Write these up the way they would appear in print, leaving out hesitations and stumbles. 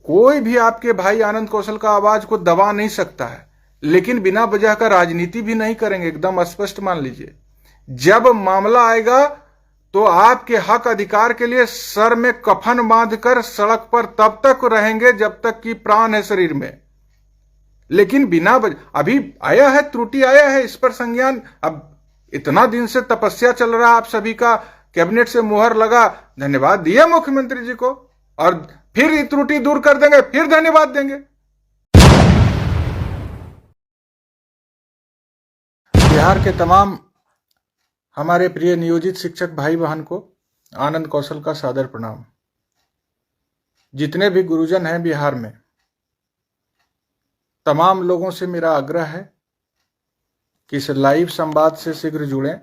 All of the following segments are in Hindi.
कोई भी आपके भाई आनंद कौशल का आवाज को दबा नहीं सकता है, लेकिन बिना वजह का राजनीति भी नहीं करेंगे, एकदम स्पष्ट मान लीजिए। जब मामला आएगा तो आपके हक अधिकार के लिए सर में कफन बांधकर सड़क पर तब तक रहेंगे जब तक कि प्राण है शरीर में, लेकिन बिना अभी आया है, त्रुटि आया है, इस पर संज्ञान। अब इतना दिन से तपस्या चल रहा है आप सभी का, कैबिनेट से मुहर लगा, धन्यवाद दिए मुख्यमंत्री जी को, और फिर ये त्रुटि दूर कर देंगे, फिर धन्यवाद देंगे। बिहार के तमाम हमारे प्रिय नियोजित शिक्षक भाई बहन को आनंद कौशल का सादर प्रणाम। जितने भी गुरुजन हैं बिहार में, तमाम लोगों से मेरा आग्रह है कि इस लाइव संवाद से शीघ्र जुड़ें।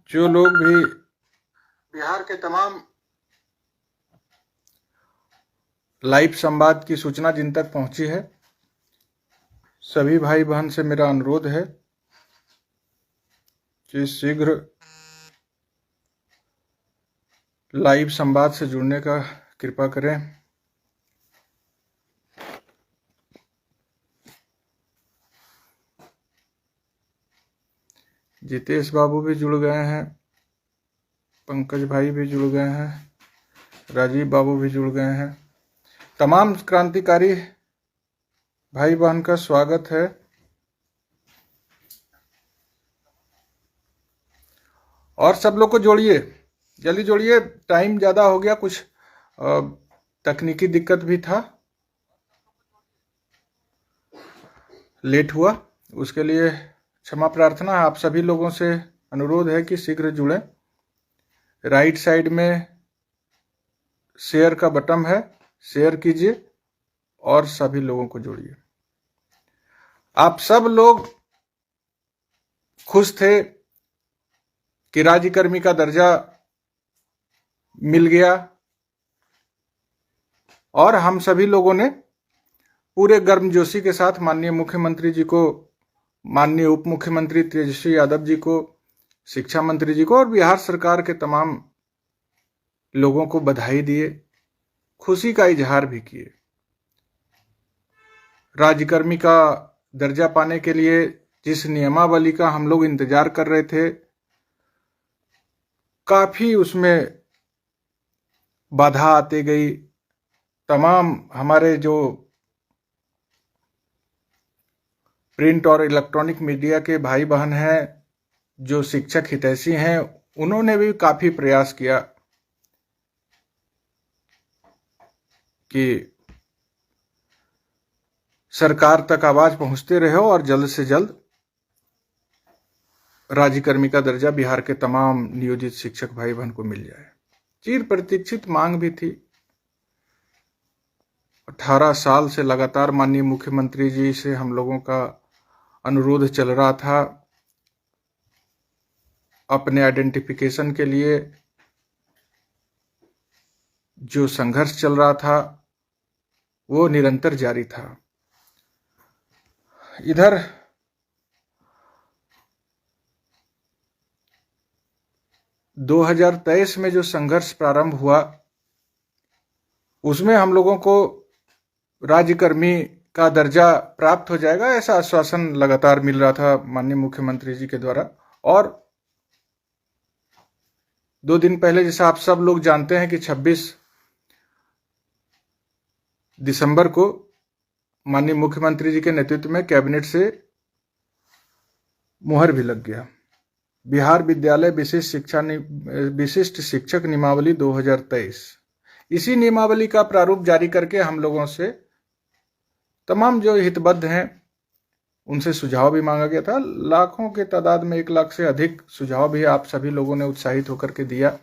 जो लोग भी बिहार के तमाम लाइव संवाद की सूचना जिन तक पहुंची है, सभी भाई बहन से मेरा अनुरोध है कि शीघ्र लाइव संवाद से जुड़ने का कृपा करें। जितेश बाबू भी जुड़ गए हैं, पंकज भाई भी जुड़ गए हैं, राजीव बाबू भी जुड़ गए हैं। तमाम क्रांतिकारी भाई बहन का स्वागत है। और सब लोग को जोड़िए, जल्दी जोड़िए, टाइम ज़्यादा हो गया, कुछ तकनीकी दिक्कत भी था, लेट हुआ, उसके लिए क्षमा प्रार्थना। आप सभी लोगों से अनुरोध है कि शीघ्र जुड़ें। राइट साइड में शेयर का बटन है, शेयर कीजिए और सभी लोगों को जोड़िए। आप सब लोग खुश थे कि राज्यकर्मी का दर्जा मिल गया, और हम सभी लोगों ने पूरे गर्मजोशी के साथ माननीय मुख्यमंत्री जी को, माननीय उप मुख्यमंत्री तेजस्वी यादव जी को, शिक्षा मंत्री जी को और बिहार सरकार के तमाम लोगों को बधाई दिए, खुशी का इजहार भी किए। राज्यकर्मी का दर्जा पाने के लिए जिस नियमावली का हम लोग इंतजार कर रहे थे, काफी उसमें बाधा आती गई। तमाम हमारे जो प्रिंट और इलेक्ट्रॉनिक मीडिया के भाई बहन हैं, जो शिक्षक हितैषी हैं, उन्होंने भी काफी प्रयास किया कि सरकार तक आवाज पहुंचते रहे और जल्द से जल्द राज्यकर्मी का दर्जा बिहार के तमाम नियोजित शिक्षक भाई बहन को मिल जाए। चिर प्रतीक्षित मांग भी थी। 18 साल से लगातार माननीय मुख्यमंत्री जी से हम लोगों का अनुरोध चल रहा था, अपने आइडेंटिफिकेशन के लिए जो संघर्ष चल रहा था वो निरंतर जारी था। इधर दो 2023 में जो संघर्ष प्रारंभ हुआ, उसमें हम लोगों को राज्यकर्मी का दर्जा प्राप्त हो जाएगा, ऐसा आश्वासन लगातार मिल रहा था माननीय मुख्यमंत्री जी के द्वारा। और 2 दिन पहले, जैसा आप सब लोग जानते हैं कि 26 दिसंबर को माननीय मुख्यमंत्री जी के नेतृत्व में कैबिनेट से मुहर भी लग गया। बिहार विद्यालय विशिष्ट शिक्षक नियमावली 2023। इसी नियमावली का प्रारूप जारी करके हम लोगों से, तमाम जो हितबद्ध हैं, उनसे सुझाव भी मांगा गया था। लाखों के तादाद में, 1 लाख से अधिक सुझाव भी आप सभी लोगों ने उत्साहित होकर के दिया।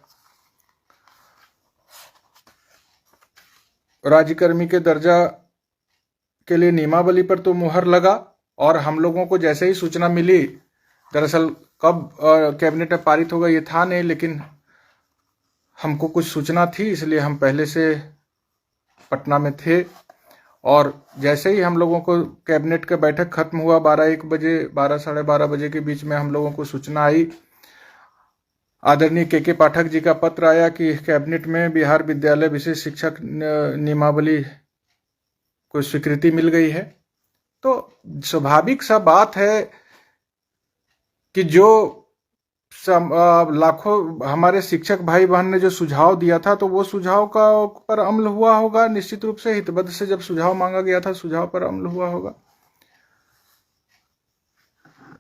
राज्यकर्मी के दर्जा के लिए नियमावली पर तो मुहर लगा, और हम लोगों को जैसे ही सूचना मिली, दरअसल कब कैबिनेट में पारित होगा ये था नहीं, लेकिन हमको कुछ सूचना थी, इसलिए हम पहले से पटना में थे। और जैसे ही हम लोगों को कैबिनेट का बैठक खत्म हुआ, 12-1 बजे, 12 साढ़े 12 बजे के बीच में हम लोगों को सूचना आई, आदरणीय के पाठक जी का पत्र आया कि कैबिनेट में बिहार विद्यालय विशेष शिक्षक नियमावली को स्वीकृति मिल गई है। तो स्वाभाविक सा बात है कि जो लाखों हमारे शिक्षक भाई बहन ने जो सुझाव दिया था, तो वो सुझाव का पर अमल हुआ होगा निश्चित रूप से। हितबद्ध से जब सुझाव मांगा गया था, सुझाव पर अमल हुआ होगा।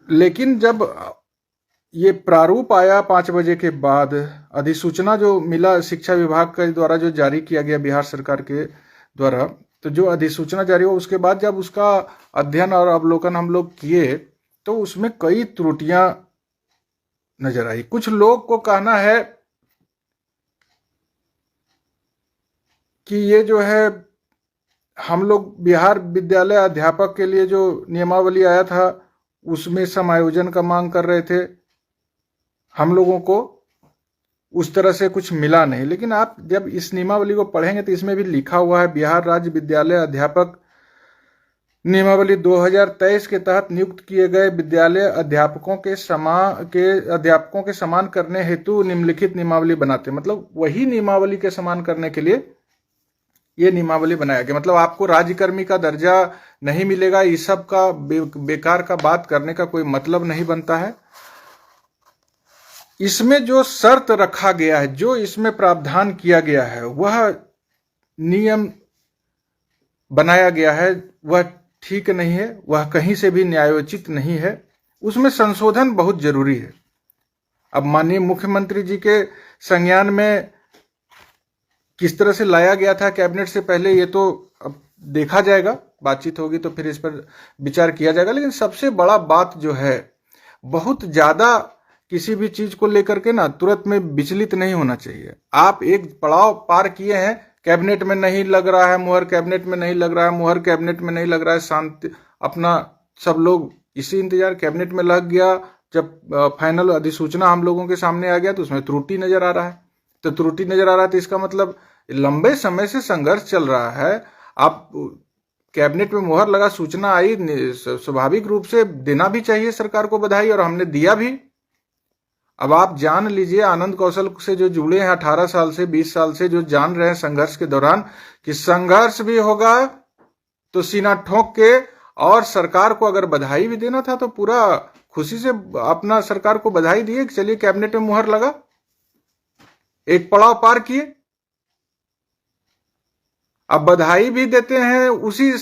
लेकिन जब ये प्रारूप आया 5 बजे के बाद, अधिसूचना जो मिला शिक्षा विभाग के द्वारा जो जारी किया गया बिहार सरकार के द्वारा, तो जो अधिसूचना जारी हुआ उसके बाद जब उसका अध्ययन और अवलोकन हम लोग किए तो उसमें कई त्रुटियां नजर आई। कुछ लोग को कहना है कि ये जो है हम लोग बिहार विद्यालय अध्यापक के लिए जो नियमावली आया था उसमें समायोजन का मांग कर रहे थे, हम लोगों को उस तरह से कुछ मिला नहीं। लेकिन आप जब इस नियमावली को पढ़ेंगे तो इसमें भी लिखा हुआ है बिहार राज्य विद्यालय अध्यापक नियमावली 2023 के तहत नियुक्त किए गए विद्यालय अध्यापकों के समान करने हेतु निम्नलिखित नियमावली बनाते। मतलब वही नियमावली के समान करने के लिए ये नियमावली बनाया गया। मतलब आपको राज्यकर्मी का दर्जा नहीं मिलेगा, इस सब का बेकार का बात करने का कोई मतलब नहीं बनता है। इसमें जो शर्त रखा गया है, जो इसमें प्रावधान किया गया है, वह नियम बनाया गया है, वह ठीक नहीं है, वह कहीं से भी न्यायोचित नहीं है। उसमें संशोधन बहुत जरूरी है। अब माननीय मुख्यमंत्री जी के संज्ञान में किस तरह से लाया गया था कैबिनेट से पहले, ये तो अब देखा जाएगा, बातचीत होगी तो फिर इस पर विचार किया जाएगा। लेकिन सबसे बड़ा बात जो है, बहुत ज्यादा किसी भी चीज को लेकर के ना तुरंत में विचलित नहीं होना चाहिए। आप एक पड़ाव पार किए हैं, कैबिनेट में नहीं लग रहा है मुहर, कैबिनेट में नहीं लग रहा है मुहर, कैबिनेट में नहीं लग रहा है, शांति अपना सब लोग इसी इंतजार, कैबिनेट में लग गया। जब फाइनल अधिसूचना हम लोगों के सामने आ गया तो उसमें त्रुटि नजर आ रहा है। तो त्रुटि नजर आ रहा है तो इसका मतलब लंबे समय से संघर्ष चल रहा है। आप कैबिनेट में मुहर लगा, सूचना आई, स्वाभाविक रूप से देना भी चाहिए सरकार को बधाई, और हमने दिया भी। अब आप जान लीजिए, आनंद कौशल से जो जुड़े हैं 18 साल से 20 साल से, जो जान रहे हैं संघर्ष के दौरान कि संघर्ष भी होगा तो सीना ठोक के, और सरकार को अगर बधाई भी देना था तो पूरा खुशी से अपना सरकार को बधाई दिए कि चलिए कैबिनेट में मुहर लगा, एक पड़ाव पार किए। अब बधाई भी देते हैं उसी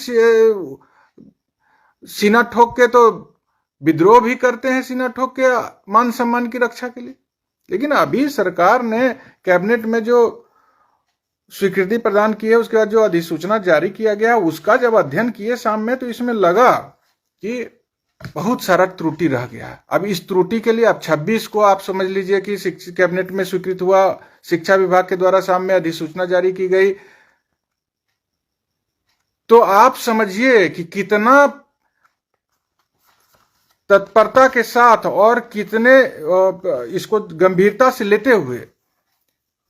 सीना ठोक के, तो विद्रोह भी करते हैं सीना ठोक के मान सम्मान की रक्षा के लिए। लेकिन अभी सरकार ने कैबिनेट में जो स्वीकृति प्रदान की है, उसके बाद जो अधिसूचना जारी किया गया, उसका जब अध्ययन किए शाम में, तो इसमें लगा कि बहुत सारा त्रुटि रह गया। अब इस त्रुटि के लिए अब 26 को आप समझ लीजिए कि कैबिनेट में स्वीकृत हुआ, शिक्षा विभाग के द्वारा शाम में अधिसूचना जारी की गई, तो आप समझिए कि कितना तत्परता के साथ और कितने इसको गंभीरता से लेते हुए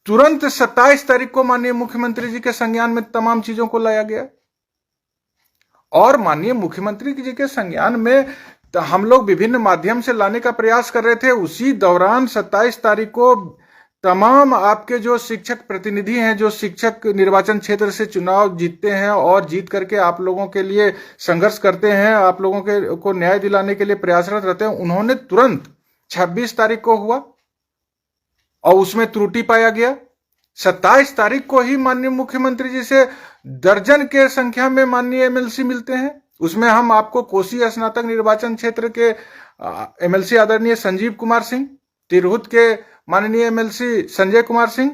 तुरंत 27 तारीख को माननीय मुख्यमंत्री जी के संज्ञान में तमाम चीजों को लाया गया। और माननीय मुख्यमंत्री जी के संज्ञान में हम लोग विभिन्न माध्यम से लाने का प्रयास कर रहे थे। उसी दौरान 27 तारीख को तमाम आपके जो शिक्षक प्रतिनिधि हैं, जो शिक्षक निर्वाचन क्षेत्र से चुनाव जीतते हैं और जीत करके आप लोगों के लिए संघर्ष करते हैं, आप लोगों को न्याय दिलाने के लिए प्रयासरत रहते हैं, उन्होंने तुरंत 26 तारीख को हुआ और उसमें त्रुटि पाया गया। 27 तारीख को ही माननीय मुख्यमंत्री जी से दर्जन के संख्या में माननीय एमएलसी मिलते हैं। उसमें हम आपको कोसी स्नातक निर्वाचन क्षेत्र के एमएलसी आदरणीय संजीव कुमार सिंह, तिरहुत के माननीय एमएलसी संजय कुमार सिंह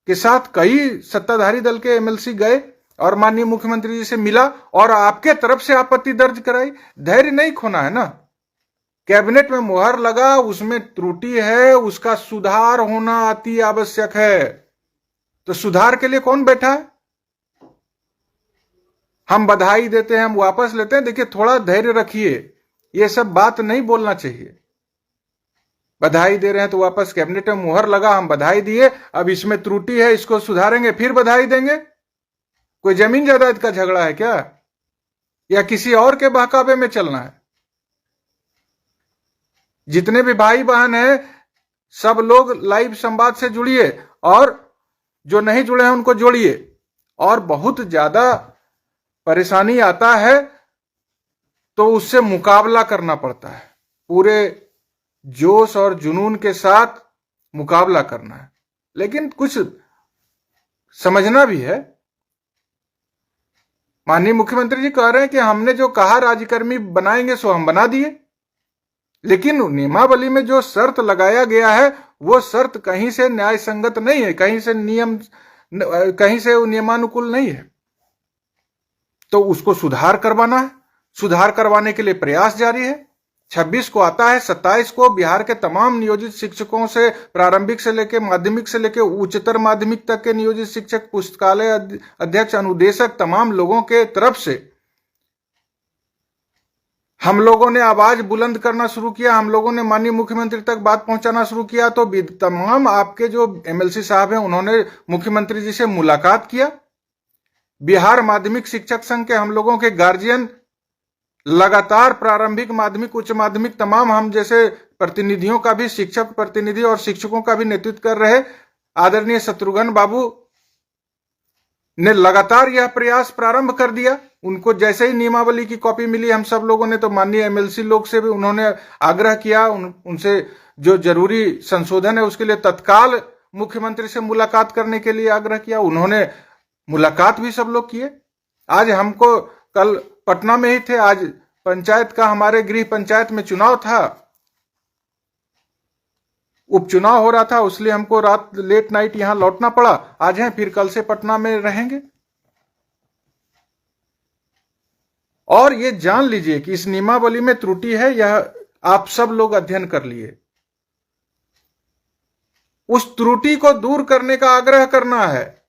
के साथ कई सत्ताधारी दल के एमएलसी गए और माननीय मुख्यमंत्री जी से मिला और आपके तरफ से आपत्ति दर्ज कराई। धैर्य नहीं खोना है ना। कैबिनेट में मुहर लगा, उसमें त्रुटि है, उसका सुधार होना अति आवश्यक है। तो सुधार के लिए कौन बैठा है? हम बधाई देते हैं, हम वापस लेते हैं। देखिए, थोड़ा धैर्य रखिए, ये सब बात नहीं बोलना चाहिए। बधाई दे रहे हैं तो वापस कैबिनेट में मुहर लगा, हम बधाई दिए, अब इसमें त्रुटि है, इसको सुधारेंगे, फिर बधाई देंगे। कोई जमीन जायदाद का झगड़ा है क्या, या किसी और के बहकावे में चलना है? जितने भी भाई बहन हैं, सब लोग लाइव संवाद से जुड़िए और जो नहीं जुड़े हैं उनको जोड़िए। और बहुत ज्यादा परेशानी आता है तो उससे मुकाबला करना पड़ता है, पूरे जोश और जुनून के साथ मुकाबला करना है, लेकिन कुछ समझना भी है। माननीय मुख्यमंत्री जी कह रहे हैं कि हमने जो कहा राज्यकर्मी बनाएंगे सो हम बना दिए, लेकिन नियमावली में जो शर्त लगाया गया है वो शर्त कहीं से न्याय संगत नहीं है, कहीं से नियमानुकूल नहीं है। तो उसको सुधार करवाना है, सुधार करवाने के लिए प्रयास जारी है। 26 को आता है, 27 को बिहार के तमाम नियोजित शिक्षकों से, प्रारंभिक से लेकर माध्यमिक से लेकर उच्चतर माध्यमिक तक के नियोजित शिक्षक, पुस्तकालय अध्यक्ष, अनुदेशक, तमाम लोगों के तरफ से हम लोगों ने आवाज बुलंद करना शुरू किया, हम लोगों ने माननीय मुख्यमंत्री तक बात पहुंचाना शुरू किया। तो तमाम आपके जो एमएलसी साहब हैं उन्होंने मुख्यमंत्री जी से मुलाकात किया। बिहार माध्यमिक शिक्षक संघ के हम लोगों के गार्जियन लगातार प्रारंभिक, माध्यमिक, उच्च माध्यमिक तमाम हम जैसे प्रतिनिधियों का भी, शिक्षक प्रतिनिधि और शिक्षकों का भी नेतृत्व कर रहे आदरणीय शत्रुघ्न बाबू ने लगातार यह प्रयास प्रारंभ कर दिया। उनको जैसे ही नियमावली की कॉपी मिली हम सब लोगों ने, तो माननीय एमएलसी लोग से भी उन्होंने आग्रह किया, उनसे जो जरूरी संशोधन है उसके लिए तत्काल मुख्यमंत्री से मुलाकात करने के लिए आग्रह किया। उन्होंने मुलाकात भी सब लोग किए। आज हमको, कल पटना में ही थे, आज पंचायत का, हमारे गृह पंचायत में चुनाव था, उपचुनाव हो रहा था, इसलिए हमको रात लेट नाइट यहां लौटना पड़ा। आज हैं, फिर कल से पटना में रहेंगे। और ये जान लीजिए कि इस नियमावली में त्रुटि है, यह आप सब लोग अध्ययन कर लिए। उस त्रुटि को दूर करने का आग्रह करना है।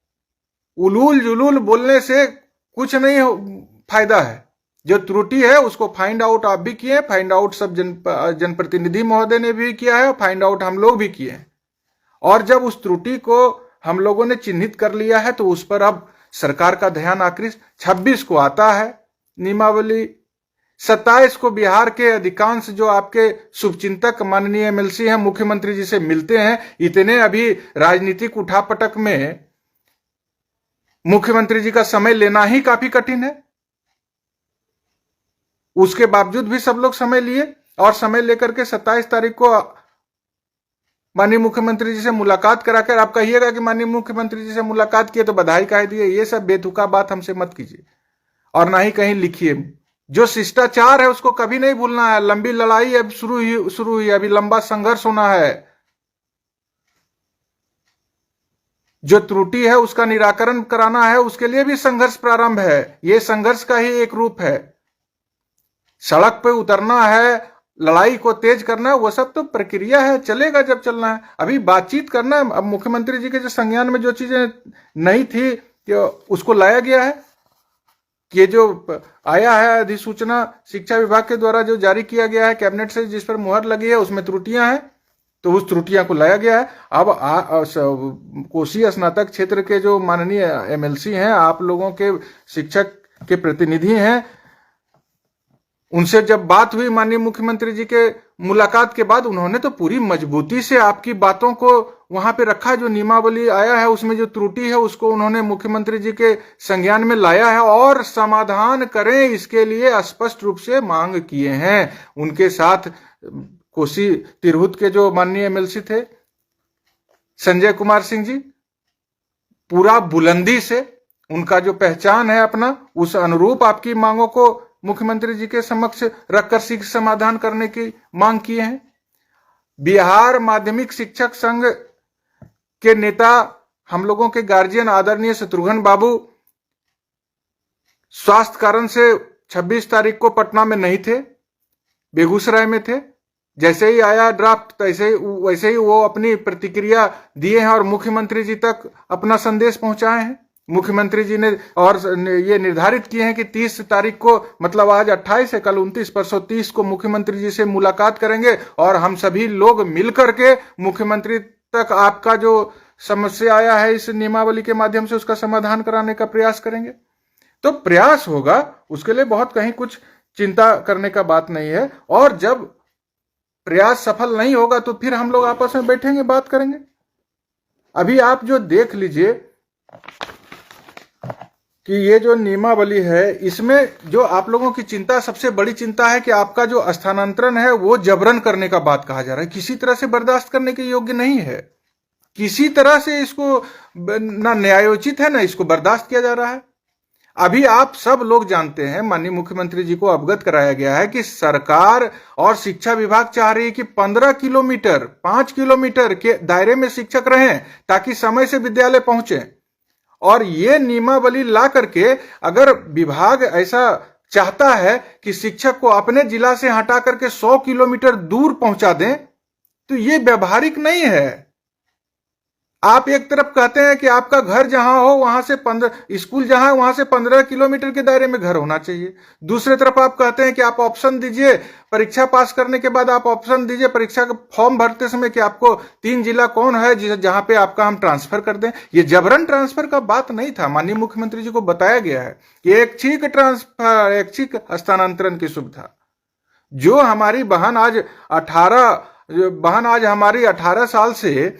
उलूल जुलूल बोलने से कुछ नहीं फायदा है। जो त्रुटि है उसको फाइंड आउट आप भी किए, फाइंड आउट सब जनप्रतिनिधि महोदय ने भी किया है, फाइंड आउट हम लोग भी किए हैं। और जब उस त्रुटि को हम लोगों ने चिन्हित कर लिया है तो उस पर अब सरकार का ध्यान आकृष्ट। 26 को आता है नियमावली, 27 को बिहार के अधिकांश जो आपके शुभचिंतक माननीय एमएलसी हैं मुख्यमंत्री जी से मिलते हैं। इतने अभी राजनीतिक उठापटक में मुख्यमंत्री जी का समय लेना ही काफी कठिन है, उसके बावजूद भी सब लोग समय लिए और समय लेकर के 27 तारीख को माननीय मुख्यमंत्री जी से मुलाकात कराकर, आप कहिएगा कि माननीय मुख्यमंत्री जी से मुलाकात किए तो बधाई काहे दिए, ये सब बेतुका बात हमसे मत कीजिए और ना ही कहीं लिखिए। जो शिष्टाचार है उसको कभी नहीं भूलना है। लंबी लड़ाई अब शुरू हुई, अभी लंबा संघर्ष होना है। जो त्रुटि है उसका निराकरण कराना है, उसके लिए भी संघर्ष प्रारंभ है। ये संघर्ष का ही एक रूप है। सड़क पे उतरना है, लड़ाई को तेज करना है, वो सब तो प्रक्रिया है, चलेगा जब चलना है। अभी बातचीत करना है। अब मुख्यमंत्री जी के जो संज्ञान में जो चीजें नहीं थी कि उसको लाया गया है। ये जो आया है अधिसूचना शिक्षा विभाग के द्वारा जो जारी किया गया है कैबिनेट से, जिस पर मुहर लगी है, उसमें त्रुटियां हैं, तो उस त्रुटियां को लाया गया है। अब कोसी स्नातक क्षेत्र के जो माननीय एमएलसी हैं, आप लोगों के शिक्षक के प्रतिनिधि हैं, उनसे जब बात हुई माननीय मुख्यमंत्री जी के मुलाकात के बाद, उन्होंने तो पूरी मजबूती से आपकी बातों को वहां पे रखा। जो नियमावली आया है उसमें जो त्रुटि है उसको उन्होंने मुख्यमंत्री जी के संज्ञान में लाया है और समाधान करें इसके लिए स्पष्ट रूप से मांग किए हैं। उनके साथ कोसी तिरहुत के जो माननीय एमएलसी थे संजय कुमार सिंह जी, पूरा बुलंदी से उनका जो पहचान है अपना, उस अनुरूप आपकी मांगों को मुख्यमंत्री जी के समक्ष रखकर शीघ्र समाधान करने की मांग किए हैं। बिहार माध्यमिक शिक्षक संघ के नेता, हम लोगों के गार्जियन आदरणीय शत्रुघ्न बाबू स्वास्थ्य कारण से 26 तारीख को पटना में नहीं थे, बेगूसराय में थे। जैसे ही आया ड्राफ्ट वैसे ही वो अपनी प्रतिक्रिया दिए हैं और मुख्यमंत्री जी तक अपना संदेश पहुंचाए हैं। मुख्यमंत्री जी ने और ये निर्धारित किए हैं कि 30 तारीख को, मतलब आज 28 है, कल 29, परसों 30 को मुख्यमंत्री जी से मुलाकात करेंगे और हम सभी लोग मिलकर के मुख्यमंत्री तक आपका जो समस्या आया है इस नियमावली के माध्यम से उसका समाधान कराने का प्रयास करेंगे। तो प्रयास होगा, उसके लिए बहुत कहीं कुछ चिंता करने का बात नहीं है। और जब प्रयास सफल नहीं होगा तो फिर हम लोग आपस में बैठेंगे, बात करेंगे। अभी आप जो देख लीजिए कि ये जो नियमावली है, इसमें जो आप लोगों की चिंता, सबसे बड़ी चिंता है कि आपका जो स्थानांतरण है वो जबरन करने का बात कहा जा रहा है। किसी तरह से बर्दाश्त करने के योग्य नहीं है, किसी तरह से इसको ना न्यायोचित है ना इसको बर्दाश्त किया जा रहा है। अभी आप सब लोग जानते हैं, माननीय मुख्यमंत्री जी को अवगत कराया गया है कि सरकार और शिक्षा विभाग चाह रही है कि 15 किलोमीटर 5 किलोमीटर के दायरे में शिक्षक रहें ताकि समय से विद्यालय पहुंचे। और ये नियमावली ला करके अगर विभाग ऐसा चाहता है कि शिक्षक को अपने जिला से हटा करके 100 किलोमीटर दूर पहुंचा दें, तो ये व्यवहारिक नहीं है। आप एक तरफ कहते हैं कि आपका घर जहां हो वहां से 15 स्कूल जहां है वहां से 15 किलोमीटर के दायरे में घर होना चाहिए। दूसरी तरफ आप कहते हैं कि आप ऑप्शन दीजिए, परीक्षा पास करने के बाद आप ऑप्शन दीजिए परीक्षा का फॉर्म भरते समय कि आपको 3 जिला कौन है जहां पे आपका हम ट्रांसफर कर दें। ये जबरन ट्रांसफर का बात नहीं था। माननीय मुख्यमंत्री जी को बताया गया है कि ऐच्छिक ट्रांसफर, ऐच्छिक हस्तांतरण की सुविधा। जो हमारी बहन आज हमारी 18 साल से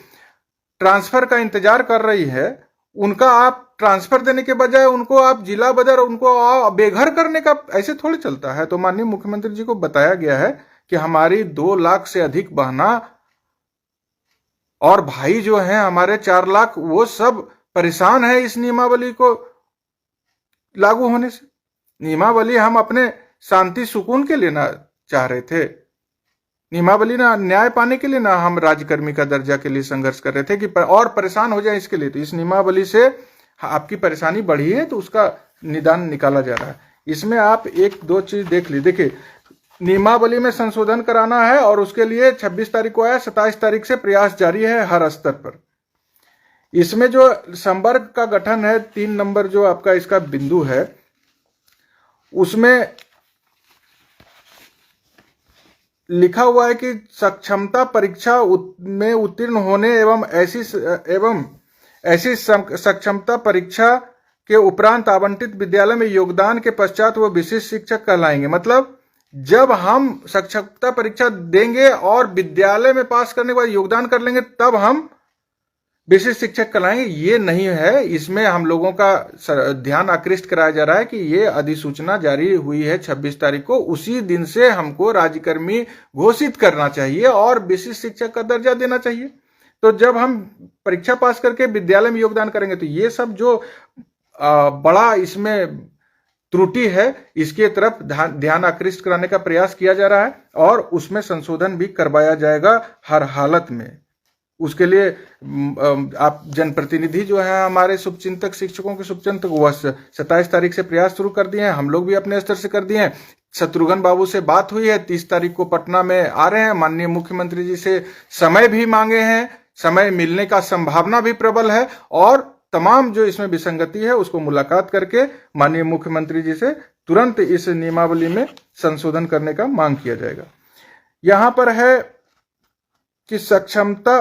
ट्रांसफर का इंतजार कर रही है, उनका आप ट्रांसफर देने के बजाय उनको आप जिला बदर उनको बेघर करने का ऐसे थोड़ी चलता है। तो माननीय मुख्यमंत्री जी को बताया गया है कि हमारी 2 लाख से अधिक बहना और भाई जो हैं हमारे 4 लाख, वो सब परेशान है इस नियमावली को लागू होने से। नियमावली हम अपने शांति सुकून के लिए ना चाह रहे थे, नियमावली ना न्याय पाने के लिए ना हम राज्यकर्मी का दर्जा के लिए संघर्ष कर रहे थे कि और परेशान हो जाए इसके लिए। तो इस नियमावली से आपकी परेशानी बढ़ी है तो उसका निदान निकाला जा रहा है। इसमें आप 1-2 चीज देख ली। देखिए, नियमावली में संशोधन कराना है और उसके लिए 26 तारीख को आया, 27 तारीख से प्रयास जारी है हर स्तर पर। इसमें जो संवर्ग का गठन है, 3 नंबर जो आपका इसका बिंदु है, उसमें लिखा हुआ है कि सक्षमता परीक्षा में उत्तीर्ण होने एवं ऐसी सक्षमता परीक्षा के उपरांत आवंटित विद्यालय में योगदान के पश्चात वो विशिष्ट शिक्षक कहलाएंगे। मतलब जब हम सक्षमता परीक्षा देंगे और विद्यालय में पास करने के बाद योगदान कर लेंगे तब हम विशिष्ट शिक्षक कहलाएंगे, ये नहीं है। इसमें हम लोगों का ध्यान आकृष्ट कराया जा रहा है कि ये अधिसूचना जारी हुई है 26 तारीख को, उसी दिन से हमको राज्यकर्मी घोषित करना चाहिए और विशिष्ट शिक्षक का दर्जा देना चाहिए। तो जब हम परीक्षा पास करके विद्यालय में योगदान करेंगे तो ये सब जो बड़ा इसमें त्रुटि है इसके तरफ ध्यान आकृष्ट कराने का प्रयास किया जा रहा है और उसमें संशोधन भी करवाया जाएगा हर हालत में। उसके लिए आप जनप्रतिनिधि जो है हमारे शुभचिंतक, शिक्षकों के शुभचिंतक, वह 27 तारीख से प्रयास शुरू कर दिए हैं, हम लोग भी अपने स्तर से कर दिए हैं। शत्रुघ्न बाबू से बात हुई है, 30 तारीख को पटना में आ रहे हैं। माननीय मुख्यमंत्री जी से समय भी मांगे हैं, समय मिलने का संभावना भी प्रबल है और तमाम जो इसमें विसंगति है उसको मुलाकात करके माननीय मुख्यमंत्री जी से तुरंत इस नियमावली में संशोधन करने का मांग किया जाएगा। यहां पर है कि सक्षमता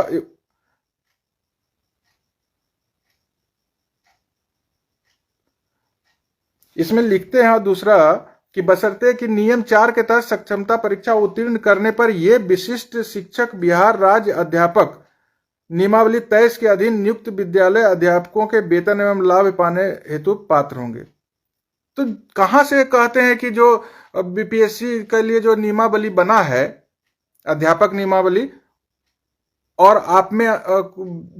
इसमें लिखते हैं दूसरा कि बशर्ते कि नियम 4 के तहत सक्षमता परीक्षा उत्तीर्ण करने पर ये विशिष्ट शिक्षक बिहार राज्य अध्यापक नियमावली 23 के अधीन नियुक्त विद्यालय अध्यापकों के वेतन एवं लाभ पाने हेतु पात्र होंगे। तो कहां से कहते हैं कि जो बीपीएससी के लिए जो नियमावली बना है, अध्यापक नियमावली, और आप में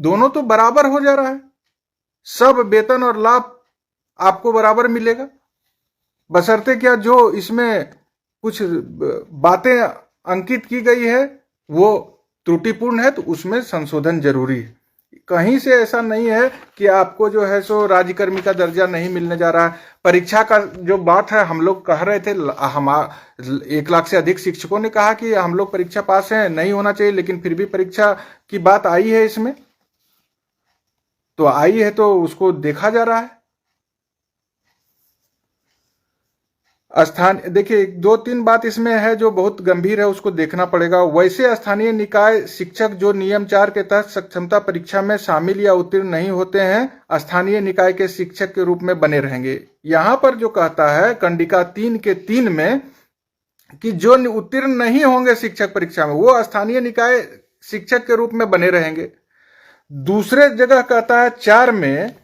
दोनों तो बराबर हो जा रहा है, सब वेतन और लाभ आपको बराबर मिलेगा। बशर्ते क्या जो इसमें कुछ बातें अंकित की गई है वो त्रुटिपूर्ण है तो उसमें संशोधन जरूरी है। कहीं से ऐसा नहीं है कि आपको जो है सो राज्यकर्मी का दर्जा नहीं मिलने जा रहा है। परीक्षा का जो बात है, हम लोग कह रहे थे, हम 1 लाख से अधिक शिक्षकों ने कहा कि हम लोग परीक्षा पास हैं, नहीं होना चाहिए, लेकिन फिर भी परीक्षा की बात आई है इसमें, तो आई है तो उसको देखा जा रहा है। देखिए 2-3 बात इसमें है जो बहुत गंभीर है, उसको देखना पड़ेगा। वैसे स्थानीय निकाय शिक्षक जो नियम 4 के तहत सक्षमता परीक्षा में शामिल या उत्तीर्ण नहीं होते हैं, स्थानीय निकाय के शिक्षक के रूप में बने रहेंगे। यहां पर जो कहता है कंडिका 3 के 3 में कि जो उत्तीर्ण नहीं होंगे शिक्षक परीक्षा में वो स्थानीय निकाय शिक्षक के रूप में बने रहेंगे। दूसरे जगह कहता है 4 में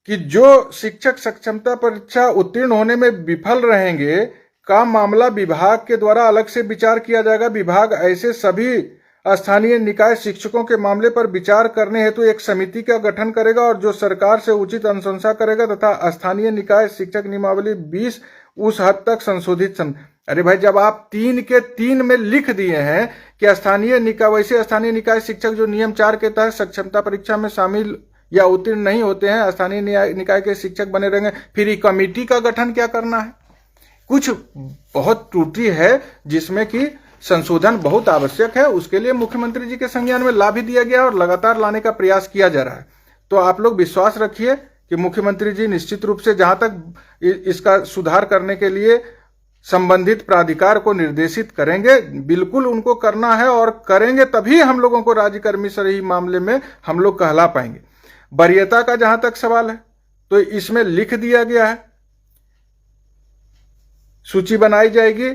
कि जो शिक्षक सक्षमता परीक्षा उत्तीर्ण होने में विफल रहेंगे का मामला विभाग के द्वारा अलग से विचार किया जाएगा। विभाग ऐसे सभी स्थानीय निकाय शिक्षकों के मामले पर विचार करने हेतु एक समिति का गठन करेगा और जो सरकार से उचित अनुशंसा करेगा तथा स्थानीय निकाय शिक्षक नियमावली 20 उस हद तक संशोधित अरे भाई, जब आप 3 के 3 में लिख दिए हैं कि स्थानीय निकाय, वैसे स्थानीय निकाय शिक्षक जो नियम 4 के तहत सक्षमता परीक्षा में शामिल या उत्तीर्ण नहीं होते हैं स्थानीय निकाय के शिक्षक बने रहेंगे, फिर कमेटी का गठन क्या करना है? कुछ बहुत त्रुटि है जिसमें कि संशोधन बहुत आवश्यक है। उसके लिए मुख्यमंत्री जी के संज्ञान में ला भी दिया गया और लगातार लाने का प्रयास किया जा रहा है। तो आप लोग विश्वास रखिए कि मुख्यमंत्री जी निश्चित रूप से जहां तक इसका सुधार करने के लिए संबंधित प्राधिकार को निर्देशित करेंगे, बिल्कुल उनको करना है और करेंगे, तभी हम लोगों को राज्यकर्मी सही मामले में हम लोग कहला पाएंगे। वरीयता का जहां तक सवाल है तो इसमें लिख दिया गया है, सूची बनाई जाएगी।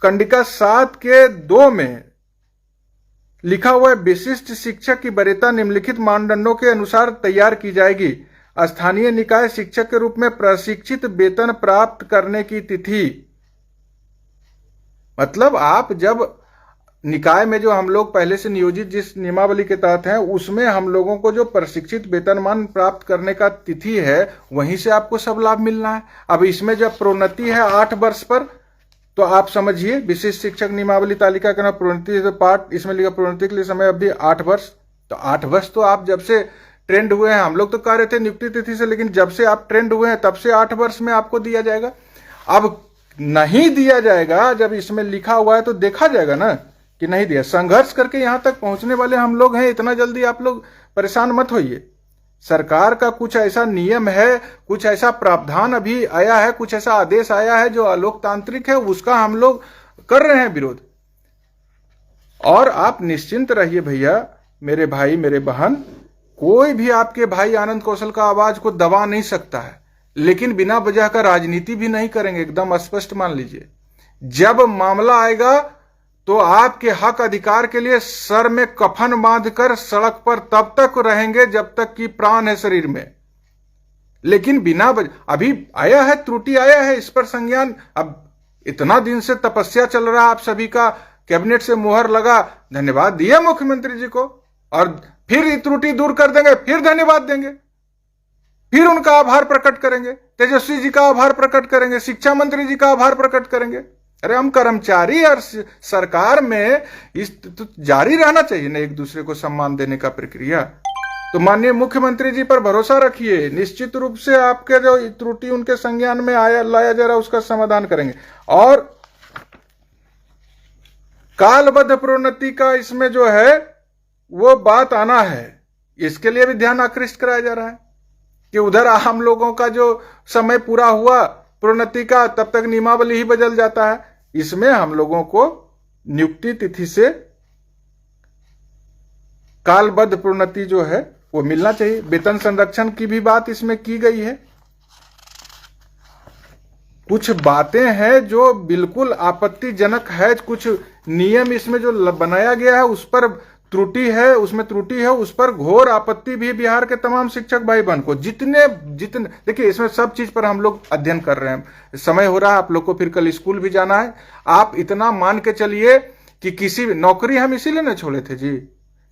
कंडिका 7 के 2 में लिखा हुआ है विशिष्ट शिक्षक की वरीयता निम्नलिखित मानदंडों के अनुसार तैयार की जाएगी। स्थानीय निकाय शिक्षक के रूप में प्रशिक्षित वेतन प्राप्त करने की तिथि, मतलब आप जब निकाय में जो हम लोग पहले से नियोजित जिस नियमावली के तहत हैं उसमें हम लोगों को जो प्रशिक्षित वेतनमान प्राप्त करने का तिथि है वहीं से आपको सब लाभ मिलना है। अब इसमें जब प्रोन्नति है 8 वर्ष पर, तो आप समझिए विशिष्ट शिक्षक नियमावली तालिका का प्रोन्नति तो पार्ट इसमें लिखा प्रोन्नति के लिए समय अवधि 8 वर्ष। तो 8 वर्ष तो आप जब से ट्रेंड हुए हैं, हम लोग तो कह रहे थे नियुक्ति तिथि से, लेकिन जब से आप ट्रेंड हुए हैं तब से 8 वर्ष में आपको दिया जाएगा। अब नहीं दिया जाएगा, जब इसमें लिखा हुआ है तो देखा जाएगा ना कि नहीं दिया। संघर्ष करके यहां तक पहुंचने वाले हम लोग हैं, इतना जल्दी आप लोग परेशान मत होइए। सरकार का कुछ ऐसा नियम है, कुछ ऐसा प्रावधान अभी आया है, कुछ ऐसा आदेश आया है जो अलोकतांत्रिक है, उसका हम लोग कर रहे हैं विरोध। और आप निश्चिंत रहिए भैया, मेरे भाई मेरे बहन, कोई भी आपके भाई आनंद कौशल का आवाज को दबा नहीं सकता है, लेकिन बिना वजह का राजनीति भी नहीं करेंगे, एकदम स्पष्ट मान लीजिए। जब मामला आएगा तो आपके हक अधिकार के लिए सर में कफन बांधकर सड़क पर तब तक रहेंगे जब तक कि प्राण है शरीर में, लेकिन बिना अभी आया है, त्रुटि आया है, इस पर संज्ञान। अब इतना दिन से तपस्या चल रहा है, आप सभी का कैबिनेट से मुहर लगा, धन्यवाद दिए मुख्यमंत्री जी को, और फिर त्रुटि दूर कर देंगे, फिर धन्यवाद देंगे, फिर उनका आभार प्रकट करेंगे, तेजस्वी जी का आभार प्रकट करेंगे, शिक्षा मंत्री जी का आभार प्रकट करेंगे। अरे हम कर्मचारी और सरकार में इस तो जारी रहना चाहिए ना एक दूसरे को सम्मान देने का प्रक्रिया। तो माननीय मुख्यमंत्री जी पर भरोसा रखिए, निश्चित रूप से आपके जो त्रुटि उनके संज्ञान में लाया जा रहा है उसका समाधान करेंगे। और कालबद्ध प्रोन्नति का इसमें जो है वो बात आना है, इसके लिए भी ध्यान आकृष्ट कराया जा रहा है कि उधर हम लोगों का जो समय पूरा हुआ प्रोन्नति का तब तक नियमावली ही बदल जाता है। इसमें हम लोगों को नियुक्ति तिथि से कालबद्ध प्रोन्नति जो है वो मिलना चाहिए। वेतन संरक्षण की भी बात इसमें की गई है। कुछ बातें हैं जो बिल्कुल आपत्तिजनक है, कुछ नियम इसमें जो बनाया गया है उस पर त्रुटि है, उस पर घोर आपत्ति भी बिहार के तमाम शिक्षक भाई बहन को, जितने देखिए इसमें सब चीज पर हम लोग अध्ययन कर रहे हैं। समय हो रहा है, आप लोग को फिर कल स्कूल भी जाना है। आप इतना मान के चलिए कि किसी भी नौकरी हम इसीलिए ना छोड़े थे जी,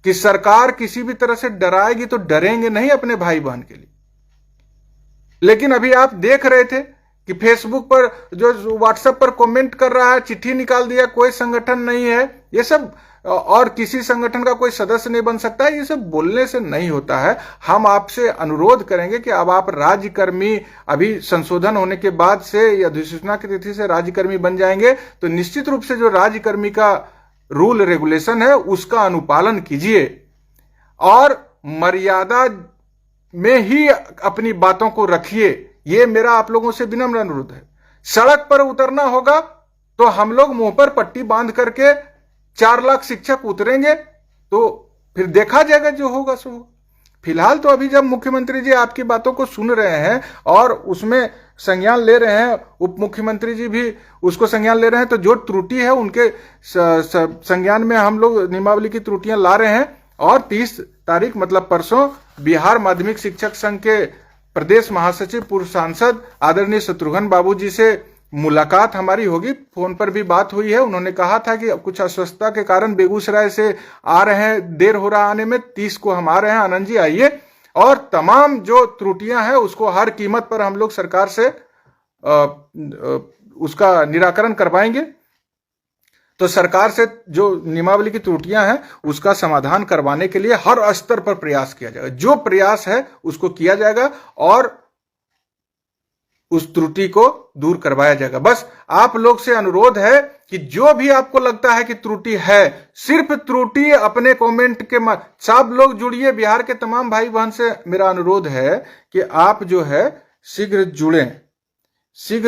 कि सरकार किसी भी तरह से डराएगी तो डरेंगे नहीं अपने भाई बहन के लिए। लेकिन अभी आप देख रहे थे कि फेसबुक पर जो व्हाट्सएप पर कमेंट कर रहा है, चिट्ठी निकाल दिया, कोई संगठन नहीं है, ये सब, और किसी संगठन का कोई सदस्य नहीं बन सकता है, ये सब बोलने से नहीं होता है। हम आपसे अनुरोध करेंगे कि अब आप राज्यकर्मी, अभी संशोधन होने के बाद से या अधिसूचना की तिथि से राज्यकर्मी बन जाएंगे, तो निश्चित रूप से जो राज्यकर्मी का रूल रेगुलेशन है उसका अनुपालन कीजिए और मर्यादा में ही अपनी बातों को रखिए। ये मेरा आप लोगों से विनम्र अनुरोध है। सड़क पर उतरना होगा तो हम लोग मुंह पर पट्टी बांध करके 4 लाख शिक्षक उतरेंगे तो फिर देखा जाएगा, जो होगा सो होगा। फिलहाल तो अभी जब मुख्यमंत्री जी आपकी बातों को सुन रहे हैं और उसमें संज्ञान ले रहे हैं, उप मुख्यमंत्री जी भी उसको संज्ञान ले रहे हैं, तो जो त्रुटि है उनके संज्ञान में हम लोग नियमावली की त्रुटियां ला रहे हैं। और 30 तारीख मतलब परसों बिहार माध्यमिक शिक्षक संघ के प्रदेश महासचिव पूर्व सांसद आदरणीय शत्रुघ्न बाबू जी से मुलाकात हमारी होगी। फोन पर भी बात हुई है। उन्होंने कहा था कि कुछ अस्वस्थता के कारण बेगूसराय से आ रहे हैं, देर हो रहा आने में, 30 को हम आ रहे हैं, आनंद जी आइए, और तमाम जो त्रुटियां हैं उसको हर कीमत पर हम लोग सरकार से उसका निराकरण करवाएंगे। तो सरकार से जो नियमावली की त्रुटियां हैं उसका समाधान करवाने के लिए हर स्तर पर प्रयास किया जाएगा। जो प्रयास है उसको किया जाएगा और उस त्रुटि को दूर करवाया जाएगा। बस आप लोग से अनुरोध है कि जो भी आपको लगता है कि त्रुटि है, सिर्फ त्रुटि अपने कमेंट के सब लोग जुड़िए। बिहार के तमाम भाई बहन से मेरा अनुरोध है कि आप जो है शीघ्र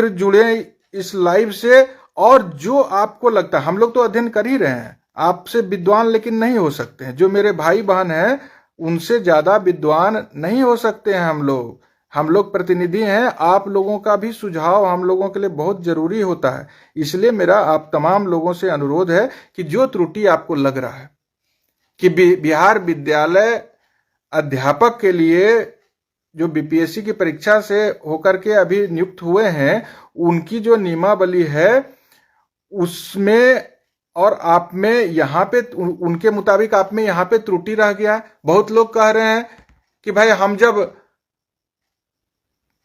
जुड़ें इस लाइव से। और जो आपको लगता है, हम लोग तो अध्ययन कर ही रहे हैं, आपसे विद्वान लेकिन नहीं हो सकते हैं। जो मेरे भाई बहन हैं उनसे ज्यादा विद्वान नहीं हो सकते हैं हम लोग प्रतिनिधि हैं। आप लोगों का भी सुझाव हम लोगों के लिए बहुत जरूरी होता है। इसलिए मेरा आप तमाम लोगों से अनुरोध है कि जो त्रुटि आपको लग रहा है कि बिहार विद्यालय अध्यापक के लिए जो बीपीएससी की परीक्षा से होकर के अभी नियुक्त हुए हैं, उनकी जो नियमावली है उसमें और आप में यहाँ पे उनके मुताबिक आप में यहाँ पे त्रुटि रह गया है। बहुत लोग कह रहे हैं कि भाई हम जब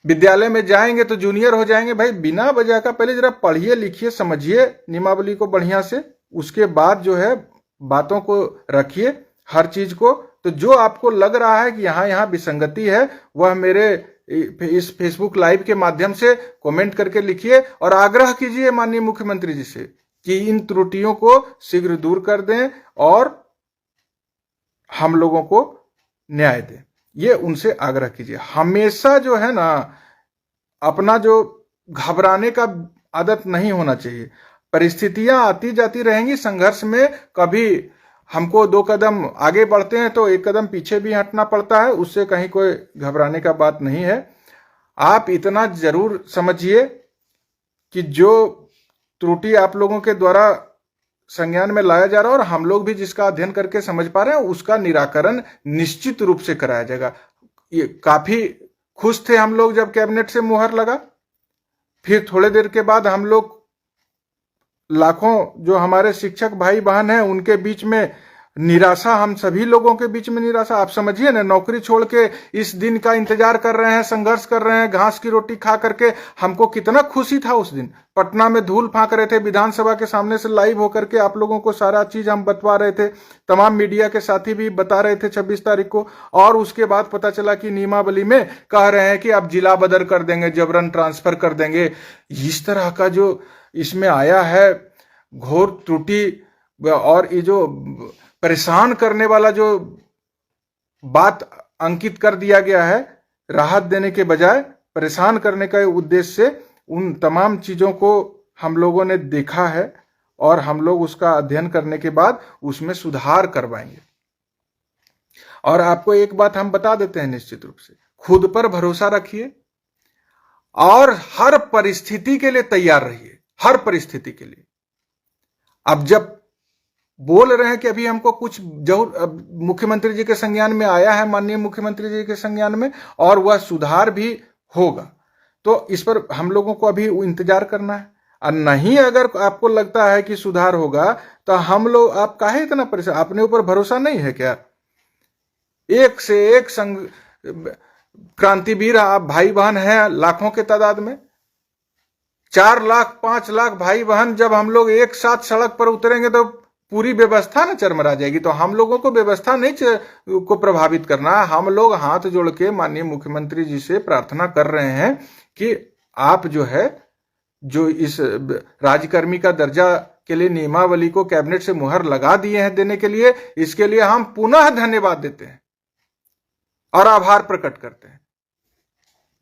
विद्यालय में जाएंगे तो जूनियर हो जाएंगे। भाई बिना वजह का पहले जरा पढ़िए, लिखिए, समझिए नियमावली को बढ़िया से, उसके बाद जो है बातों को रखिए हर चीज को। तो जो आपको लग रहा है कि यहाँ विसंगति है, वह मेरे इस फेसबुक लाइव के माध्यम से कमेंट करके लिखिए और आग्रह कीजिए माननीय मुख्यमंत्री जी से कि इन त्रुटियों को शीघ्र दूर कर दें और हम लोगों को न्याय दें। ये उनसे आग्रह कीजिए। हमेशा जो है ना अपना जो घबराने का आदत नहीं होना चाहिए। परिस्थितियां आती जाती रहेंगी, संघर्ष में कभी हमको 2 कदम आगे बढ़ते हैं तो 1 कदम पीछे भी हटना पड़ता है। उससे कहीं कोई घबराने का बात नहीं है। आप इतना जरूर समझिए कि जो त्रुटि आप लोगों के द्वारा संज्ञान में लाया जा रहा है और हम लोग भी जिसका अध्ययन करके समझ पा रहे हैं, उसका निराकरण निश्चित रूप से कराया जाएगा। ये काफी खुश थे हम लोग जब कैबिनेट से मुहर लगा। फिर थोड़े देर के बाद हम लोग लाखों जो हमारे शिक्षक भाई बहन हैं उनके बीच में निराशा, हम सभी लोगों के बीच में निराशा। आप समझिए ना, नौकरी छोड़ के इस दिन का इंतजार कर रहे हैं, संघर्ष कर रहे हैं, घास की रोटी खा करके। हमको कितना खुशी था उस दिन। पटना में धूल फांक रहे थे, विधानसभा के सामने से लाइव होकर के आप लोगों को सारा चीज हम बतवा रहे थे। तमाम मीडिया के साथी भी बता रहे थे 26 तारीख को। और उसके बाद पता चला कि नियमावली में कह रहे हैं कि अब जिला बदल कर देंगे, जबरन ट्रांसफर कर देंगे। इस तरह का जो इसमें आया है घोर त्रुटि और ये जो परेशान करने वाला जो बात अंकित कर दिया गया है, राहत देने के बजाय परेशान करने का उद्देश्य से, उन तमाम चीजों को हम लोगों ने देखा है और हम लोग उसका अध्ययन करने के बाद उसमें सुधार करवाएंगे। और आपको एक बात हम बता देते हैं निश्चित रूप से, खुद पर भरोसा रखिए और हर परिस्थिति के लिए तैयार रहिए, हर परिस्थिति के लिए। अब जब बोल रहे हैं कि अभी हमको कुछ मुख्यमंत्री जी के संज्ञान में आया है, माननीय मुख्यमंत्री जी के संज्ञान में, और वह सुधार भी होगा, तो इस पर हम लोगों को अभी इंतजार करना है। और नहीं, अगर आपको लगता है कि सुधार होगा तो हम लोग, आप काहे इतना परेशान, अपने ऊपर भरोसा नहीं है क्या? एक से एक क्रांतिवीर आप भाई बहन हैं लाखों के तादाद में। 4 लाख 5 लाख भाई बहन जब हम लोग एक साथ सड़क पर उतरेंगे तो पूरी व्यवस्था ना चरमरा जाएगी। तो हम लोगों को व्यवस्था नहीं को प्रभावित करना। हम लोग हाथ जोड़ के माननीय मुख्यमंत्री जी से प्रार्थना कर रहे हैं कि आप जो है, जो इस राज्यकर्मी का दर्जा के लिए नियमावली को कैबिनेट से मुहर लगा दिए हैं देने के लिए, इसके लिए हम पुनः धन्यवाद देते हैं और आभार प्रकट करते हैं।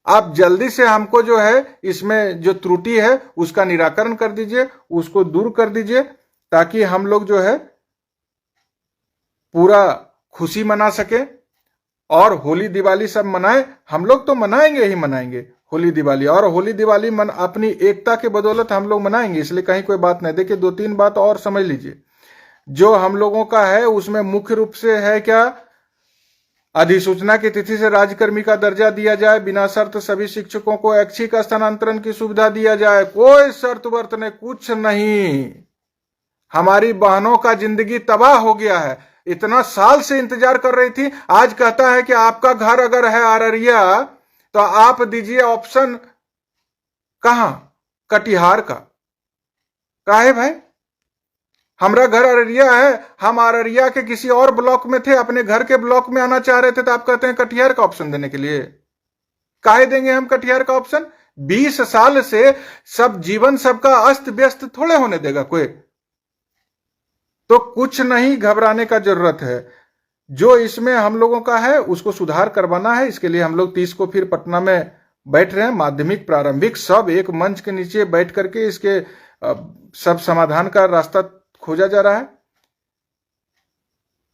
आप जल्दी से हमको जो है इसमें जो त्रुटि है उसका निराकरण कर दीजिए, उसको दूर कर दीजिए, ताकि हम लोग जो है पूरा खुशी मना सके और होली दिवाली सब मनाएं, हम लोग तो मनाएंगे ही मनाएंगे होली दिवाली, और होली दिवाली अपनी एकता के बदौलत हम लोग मनाएंगे, इसलिए कहीं कोई बात नहीं। देखिए 2-3 बात और समझ लीजिए। जो हम लोगों का है उसमें मुख्य रूप से है क्या, अधिसूचना की तिथि से राज्यकर्मी का दर्जा दिया जाए, बिना शर्त सभी शिक्षकों को ऐच्छिक स्थानांतरण की सुविधा दिया जाए, कोई शर्त वर्त ने कुछ नहीं। हमारी बहनों का जिंदगी तबाह हो गया है, इतना साल से इंतजार कर रही थी, आज कहता है कि आपका घर अगर है अररिया तो आप दीजिए ऑप्शन, कहां, कटिहार का है भाई, हमारा घर अररिया है, हम अररिया के किसी और ब्लॉक में थे, अपने घर के ब्लॉक में आना चाह रहे थे, तो आप कहते हैं कटिहार का ऑप्शन देने के लिए। काहे देंगे हम कटिहार का ऑप्शन? 20 साल से सब जीवन सबका अस्त व्यस्त थोड़े होने देगा कोई, तो कुछ नहीं घबराने का जरूरत है। जो इसमें हम लोगों का है उसको सुधार करवाना है, इसके लिए हम लोग 30 को फिर पटना में बैठ रहे हैं, माध्यमिक प्रारंभिक सब एक मंच के नीचे बैठ करके इसके सब समाधान का रास्ता खोजा जा रहा है।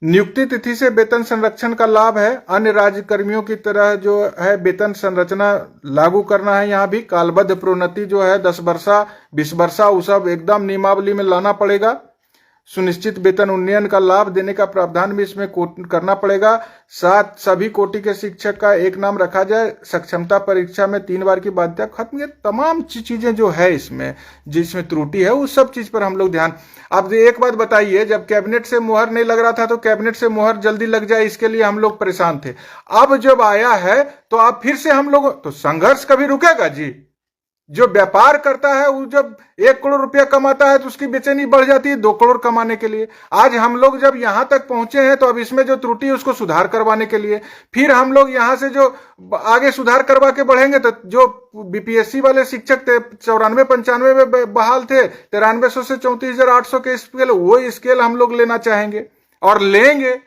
नियुक्ति तिथि से वेतन संरक्षण का लाभ है, अन्य राज्य कर्मियों की तरह जो है वेतन संरचना लागू करना है। यहाँ भी कालबद्ध प्रोन्नति जो है 10 वर्षा 20 वर्षा वो सब एकदम नियमावली में लाना पड़ेगा। सुनिश्चित वेतन उन्नयन का लाभ देने का प्रावधान भी इसमें करना पड़ेगा। साथ सभी कोटि के शिक्षक का एक नाम रखा जाए, सक्षमता परीक्षा में 3 बार की बाध्यता खत्म। ये तमाम चीजें जो है इसमें जिसमें त्रुटि है उस सब चीज पर हम लोग ध्यान। अब एक बात बताइए, जब कैबिनेट से मुहर नहीं लग रहा था तो कैबिनेट से मुहर जल्दी लग जाए इसके लिए हम लोग परेशान थे। अब जब आया है तो अब फिर से हम लोग, तो संघर्ष कभी रुकेगा जी? जो व्यापार करता है वो जब 1 करोड़ रुपया कमाता है तो उसकी बेचैनी बढ़ जाती है 2 करोड़ कमाने के लिए। आज हम लोग जब यहां तक पहुंचे हैं तो अब इसमें जो त्रुटि है उसको सुधार करवाने के लिए फिर हम लोग यहां से जो आगे सुधार करवा के बढ़ेंगे, तो जो बीपीएससी वाले शिक्षक थे 94-95 में बहाल थे, 9300 से 34,800 के स्केल, वो स्केल हम लोग लेना चाहेंगे और लेंगे।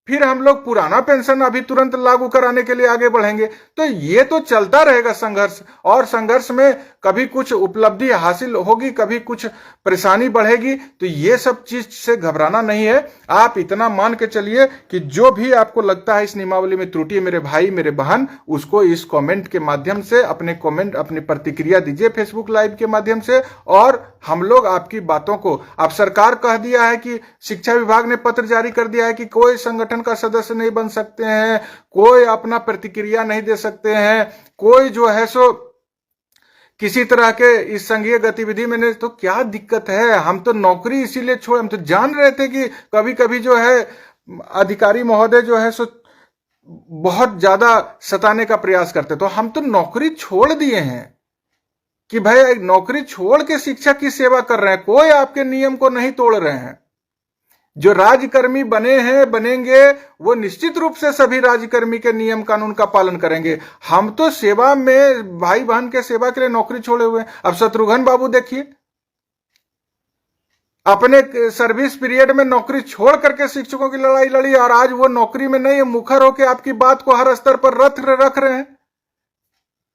फिर हम लोग पुराना पेंशन अभी तुरंत लागू कराने के लिए आगे बढ़ेंगे। तो ये तो चलता रहेगा संघर्ष, और संघर्ष में कभी कुछ उपलब्धि हासिल होगी, कभी कुछ परेशानी बढ़ेगी। तो ये सब चीज से घबराना नहीं है। आप इतना मान के चलिए कि जो भी आपको लगता है इस नियमावली में त्रुटि, मेरे भाई मेरे बहन, उसको इस कमेंट के माध्यम से अपनी प्रतिक्रिया दीजिए फेसबुक लाइव के माध्यम से, और हम लोग आपकी बातों को, अब सरकार कह दिया है कि शिक्षा विभाग ने पत्र जारी कर दिया है कि कोई संगठन का सदस्य नहीं बन सकते हैं, कोई अपना प्रतिक्रिया नहीं दे सकते हैं, कोई जो है सो किसी तरह के इस संघीय गतिविधि में नहीं। तो क्या दिक्कत है? हम तो नौकरी इसीलिए छोड़े, हम तो जान रहे थे कि कभी कभी जो है अधिकारी महोदय जो है सो बहुत ज्यादा सताने का प्रयास करते, तो हम तो नौकरी छोड़ दिए हैं कि भाई नौकरी छोड़ के शिक्षक की सेवा कर रहे हैं, कोई आपके नियम को नहीं तोड़ रहे हैं। जो राज्यकर्मी बने हैं बनेंगे वो निश्चित रूप से सभी राज्यकर्मी के नियम कानून का पालन करेंगे। हम तो सेवा में भाई बहन के सेवा के लिए नौकरी छोड़े हुए हैं। अब शत्रुघ्न बाबू देखिए, अपने सर्विस पीरियड में नौकरी छोड़ करके शिक्षकों की लड़ाई लड़ी, और आज वो नौकरी में नहीं, मुखर होकर आपकी बात को हर स्तर पर रख रहे हैं।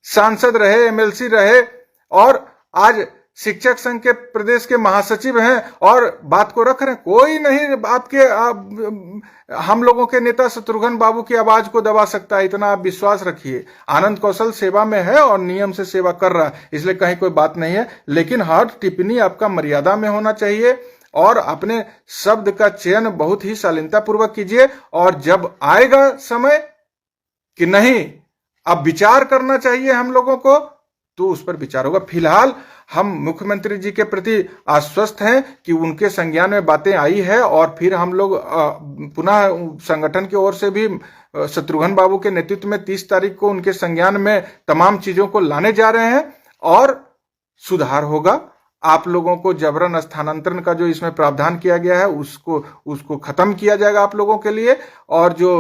सांसद रहे, एमएलसी रहे, और आज शिक्षक संघ के प्रदेश के महासचिव हैं और बात को रख रहे हैं। कोई नहीं हम लोगों के नेता शत्रुघ्न बाबू की आवाज को दबा सकता है, इतना आप विश्वास रखिए। आनंद कौशल सेवा में है और नियम से सेवा कर रहा है, इसलिए कहीं कोई बात नहीं है। लेकिन हर टिप्पणी आपका मर्यादा में होना चाहिए, और अपने शब्द का चयन बहुत ही शालीनता पूर्वक कीजिए। और जब आएगा समय कि नहीं अब विचार करना चाहिए हम लोगों को, तो उस पर विचार होगा। फिलहाल हम मुख्यमंत्री जी के प्रति आश्वस्त हैं कि उनके संज्ञान में बातें आई है, और फिर हम लोग पुनः संगठन की ओर से भी शत्रुघ्न बाबू के नेतृत्व में 30 तारीख को उनके संज्ञान में तमाम चीजों को लाने जा रहे हैं और सुधार होगा। आप लोगों को जबरन स्थानांतरण का जो इसमें प्रावधान किया गया है उसको खत्म किया जाएगा आप लोगों के लिए। और जो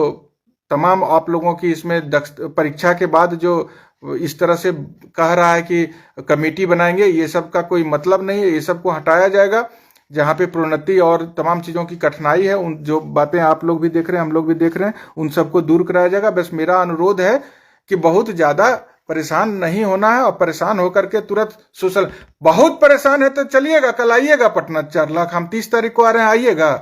तमाम आप लोगों की इसमें परीक्षा के बाद जो इस तरह से कह रहा है कि कमेटी बनाएंगे, ये सब का कोई मतलब नहीं है, ये सब को हटाया जाएगा। जहां पे प्रोन्नति और तमाम चीजों की कठिनाई है, उन जो बातें आप लोग भी देख रहे हैं, हम लोग भी देख रहे हैं, उन सबको दूर कराया जाएगा। बस मेरा अनुरोध है कि बहुत ज्यादा परेशान नहीं होना है, और परेशान होकर के तुरंत सोशल, बहुत परेशान है तो चलिएगा, कल आइएगा पटना 4 लाख, हम 30 तारीख को आ रहे हैं, आइएगा।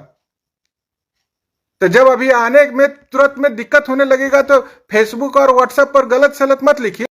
तो जब अभी आने में तुरंत में दिक्कत होने लगेगा तो फेसबुक और व्हाट्सएप पर गलत सलत मत लिखिए।